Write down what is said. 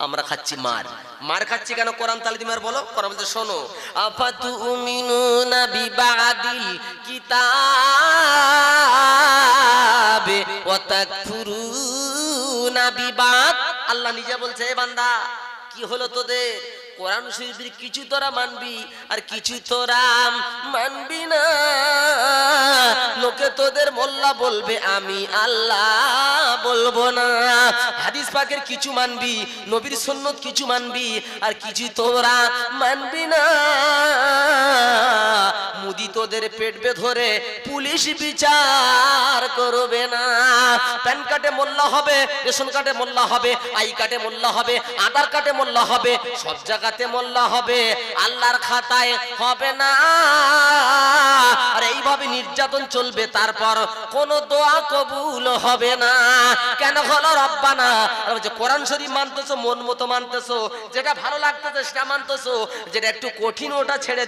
আমরা খাচ্ছি মার। মার খাচ্ছি কেন? কোরআন তাহলে তুমি আর বলো। কোরআন বলতে শোনো, আফাতুমিনুনা বিবাদিল কিতাবে ওয়া তাকফুরুনা বিবাদ। আল্লাহ নিজে বলছে, এ বান্দা কি হলো তোদের? কোরআন শরীফের কিছু তোরা মানবি আর কিছু তোরা মানবি না। লোকে তোদের মোল্লা বলবে, আমি আল্লাহ বলবো না। হাদিস পাকের কিছু মানবি, নবীর সুন্নত কিছু মানবি আর কিছু তোরা মানবি না। মুদি তোদের পেটবে ধরে পুলিশ বিচার করবে না। প্যান কার্ডে মোল্লা হবে, রেশন কার্ডে মোল্লা হবে, আই কার্ডে মোল্লা হবে, আধার কার্ডে মোল্লা হবে, সব জায়গাতে মোল্লা হবে, আল্লাহর খাতায় হবে না। আর এইভাবে নির্যাতন চলবে, তারপর কোন দোয়া কবুল হবে না। কেন হলো? রব্বানা বলছে কোরআন শরীফ মানতেছো, মন মতো মানতেছো, যেটা ভালো লাগতেছে সেটা মানতেছো, যেটা একটু কঠিন ওটা ছেড়ে